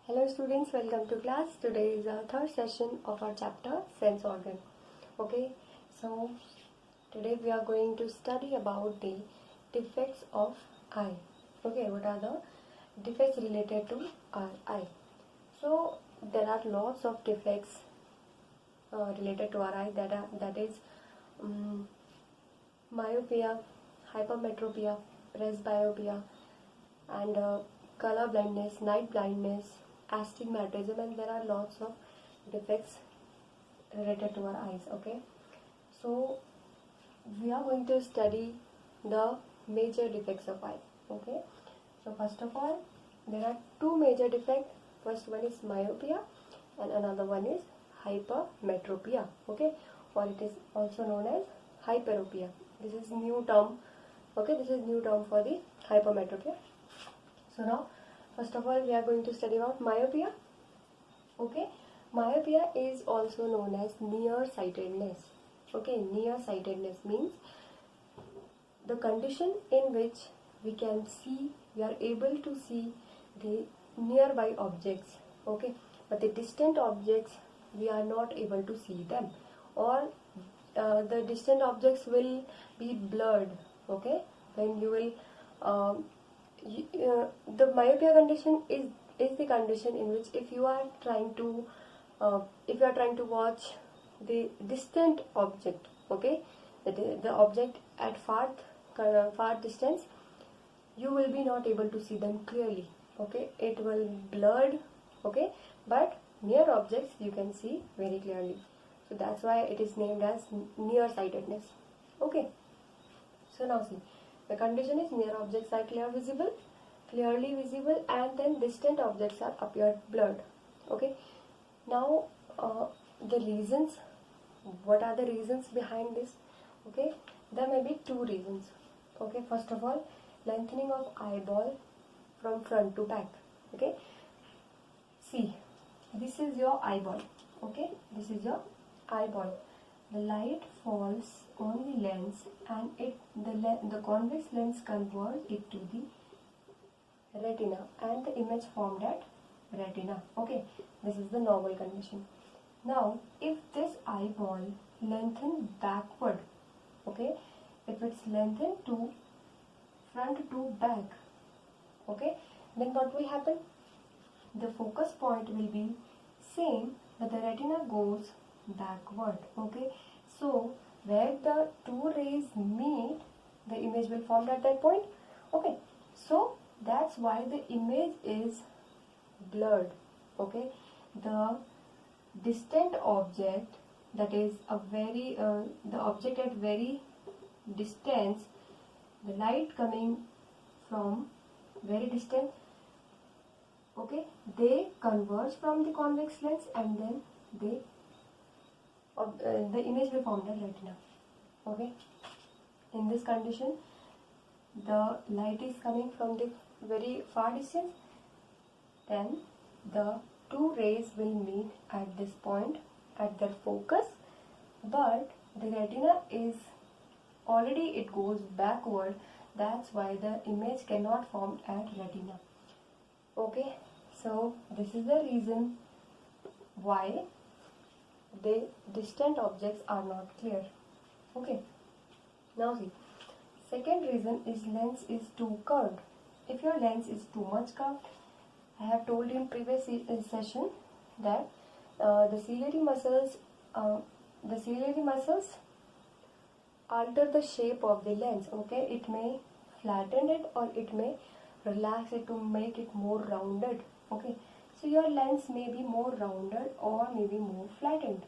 Hello students, welcome to class. Today is our third session of our chapter sense organ. Okay, so today we are going to study about the defects of eye. Okay, what are the defects related to our eye? So there are lots of defects related to our eye that is myopia, hypermetropia, presbyopia, and color blindness, night blindness, astigmatism, and there are lots of defects related to our eyes. Okay, so we are going to study the major defects of eye. Okay, so first of all, there are two major defects. First one is myopia and another one is hypermetropia. Okay, or it is also known as hyperopia. This is new term. Okay, this is new term for the hypermetropia. So now, first of all, we are going to study about myopia. Okay, myopia is also known as nearsightedness. Okay, nearsightedness means the condition in which we are able to see the nearby objects. Okay, but the distant objects we are not able to see them, or the distant objects will be blurred. Okay, when you will the myopia condition is the condition in which if you are trying to watch the distant object, okay, the object at far distance, you will be not able to see them clearly. Okay, it will blurred. Okay, but near objects you can see very clearly. So that's why it is named as nearsightedness. Okay, so now see, the condition is near objects are clearly visible, and then distant objects are appear blurred. Okay, now the reasons. What are the reasons behind this? Okay, there may be two reasons. Okay, first of all, lengthening of eyeball from front to back. Okay, see, this is your eyeball. Okay, this is your eyeball. The light falls on the lens, and the convex lens converts it to the retina, and the image formed at retina. Okay, this is the normal condition. Now, if this eyeball lengthen backward, okay, if it's lengthened to front to back, okay, then what will happen? The focus point will be same, but the retina goes backward. Okay, so where the two rays meet, the image will form at that point. Okay, so that's why the image is blurred. Okay, the distant object, that is the object at very distance, the light coming from very distant, okay, they converge from the convex lens, and then the image will form the retina. Okay, in this condition, the light is coming from the very far distance, then the two rays will meet at this point at their focus, but the retina is already, it goes backward. That's why the image cannot form at retina. Okay, so this is the reason why the distant objects are not clear. Okay, now see, second reason is lens is too curved. If your lens is too much curved, I have told you in previous session that the ciliary muscles alter the shape of the lens. Okay, it may flatten it or it may relax it to make it more rounded. Okay, so your lens may be more rounded or maybe more flattened.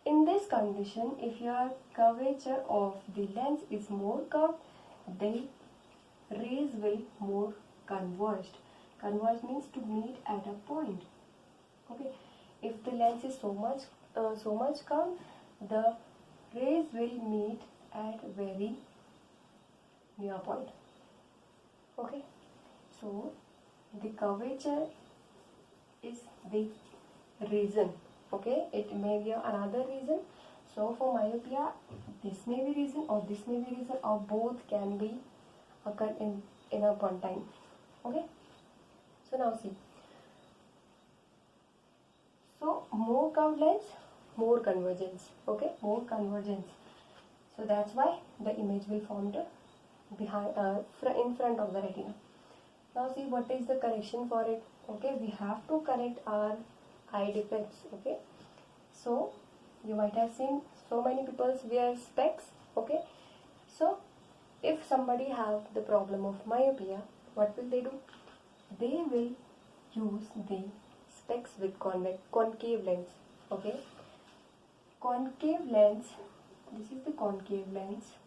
In this condition, if your curvature of the lens is more curved, the rays will more converged. Converge means to meet at a point. Okay, if the lens is so much curved, the rays will meet at very near point. Okay, so the curvature is the reason. Okay, it may be another reason. So for myopia, this may be reason, or this may be reason, or both can be occur in a one time. Okay, so now see, So more curved lens, more convergence. Okay, more convergence. So that's why the image will form behind, in front of the retina. Now see what is the correction for it. Okay, we have to correct our eye defects. Okay, so you might have seen so many people wear specs. Okay, so if somebody have the problem of myopia, what will they do? They will use the specs with concave lens. Okay, concave lens, this is the concave lens.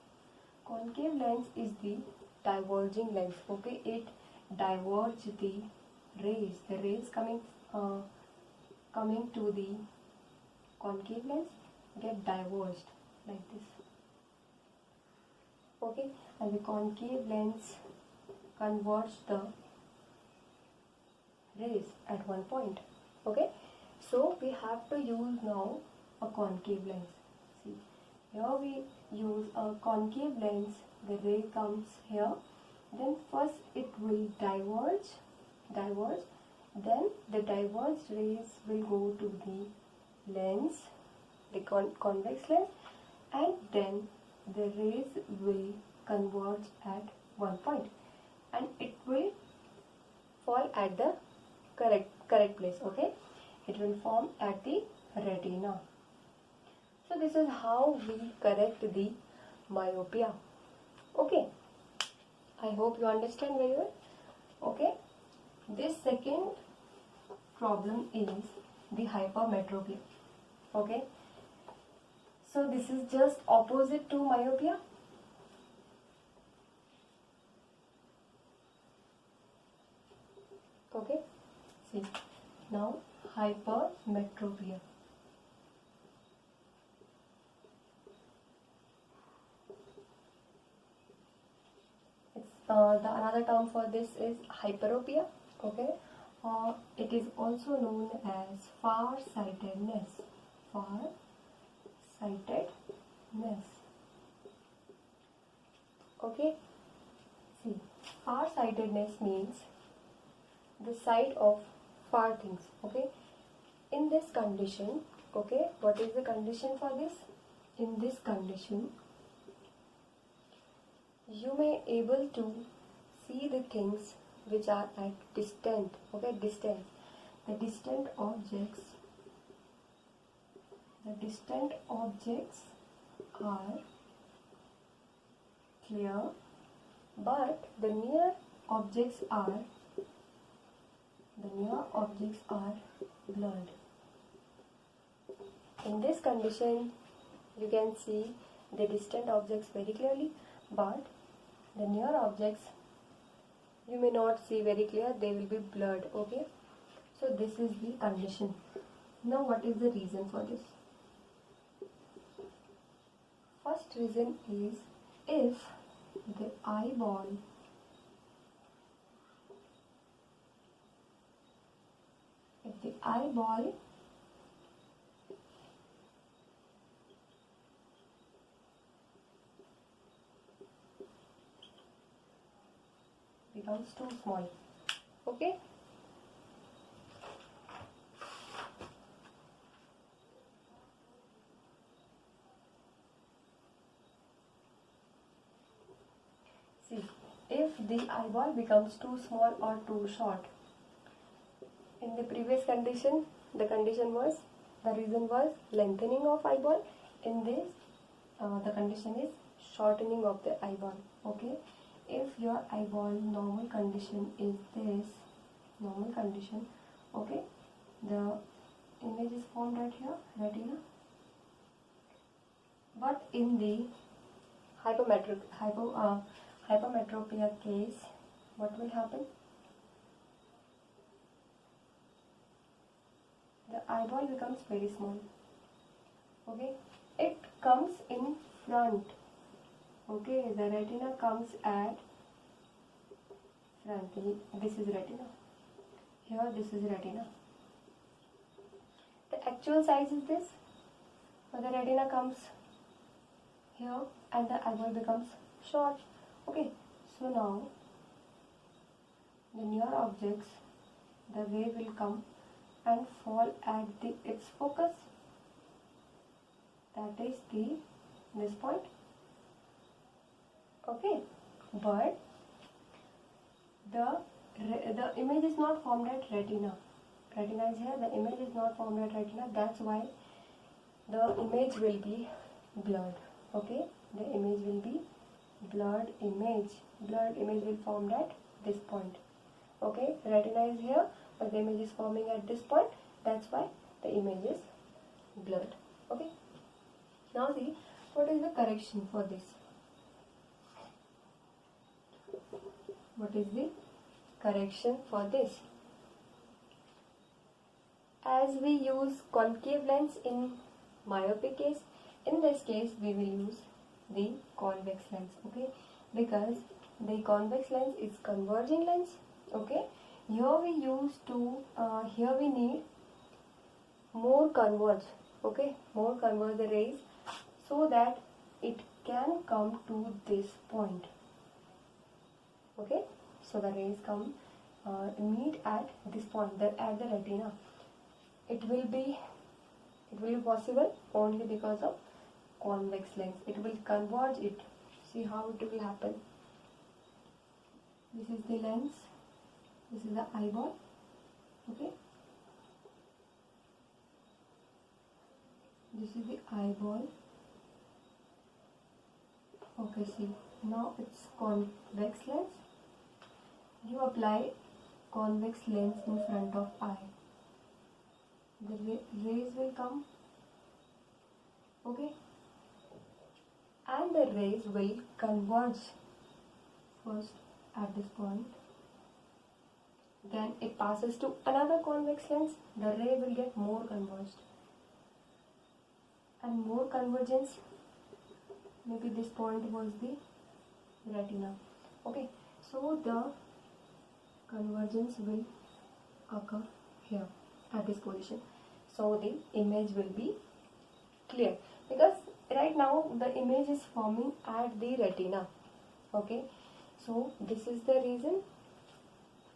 Concave lens is the diverging lens. Okay, it diverges the rays coming to the concave lens get diverged like this. Okay, and the concave lens converts the rays at one point. Okay, so we have to use now a concave lens. See, here we use a concave lens. The ray comes here, then first it will diverge, then the diverged rays will go to the lens, the convex lens, and then the rays will converge at one point, and it will fall at the correct place. Okay, it will form at the retina. So this is how we correct the myopia. Okay, I hope you understand very well. Okay, this second problem is the hypermetropia. Okay, so this is just opposite to myopia. Okay, see, now hypermetropia. The another term for this is hyperopia. Okay, it is also known as far-sightedness. Far-sightedness. Okay, see, far-sightedness means the sight of far things. Okay, in this condition, okay, what is the condition for this? In this condition, you may able to see the things which are at distant. Okay, distance. The distant objects are clear, but the near objects are blurred. In this condition, you can see the distant objects very clearly, but the near objects you may not see very clear, they will be blurred. Okay, so this is the condition. Now what is the reason for this? First reason is if the eyeball becomes too small. Okay, see, if the eyeball becomes too small or too short, in the previous condition, the reason was lengthening of eyeball. In this, the condition is shortening of the eyeball. Okay, if your eyeball normal condition is this, okay, the image is formed right here, retina. But in the hypermetropia case, what will happen? The eyeball becomes very small. Okay, it comes in front. Okay, the retina comes at front. This is retina. Here, this is retina. The actual size is this. So the retina comes here and the eyeball becomes short. Okay, so now the near objects, the ray will come and fall at its focus, that is this point. Okay, but the image is not formed at retina. Retina is here, the image is not formed at retina, that's why the image will be blurred. Okay, the image will be blurred image will formed at this point. Okay, retina is here but the image is forming at this point, that's why the image is blurred. Okay, now see what is the correction for this. What is the correction for this? As we use concave lens in myopic case, in this case we will use the convex lens. Okay, because the convex lens is converging lens. Okay, here we need more converge. Okay, more converge the rays so that it can come to this point. Okay, so the rays come meet at this point, at the retina. It will be possible only because of convex lens. It will converge it. See how it will happen. This is the lens. This is the eyeball. Okay. This is the eyeball. Okay, see. Now it's convex lens. You apply convex lens in front of eye. The rays will come. Okay. And the rays will converge first at this point. Then it passes to another convex lens. The ray will get more converged. And more convergence, maybe this point was the retina. Okay, so the convergence will occur here at this position. So the image will be clear, because right now the image is forming at the retina. Okay, so this is the reason,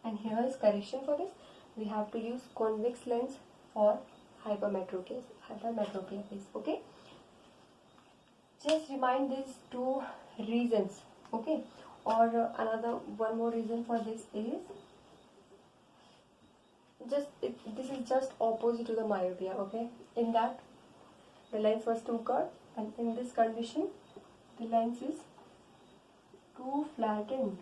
and here is correction for this. We have to use convex lens for hypermetropia case. Okay, just remind these two reasons. Okay, or one more reason for this is this is just opposite to the myopia. Okay, in that the lens was too curved, and in this condition the lens is too flattened.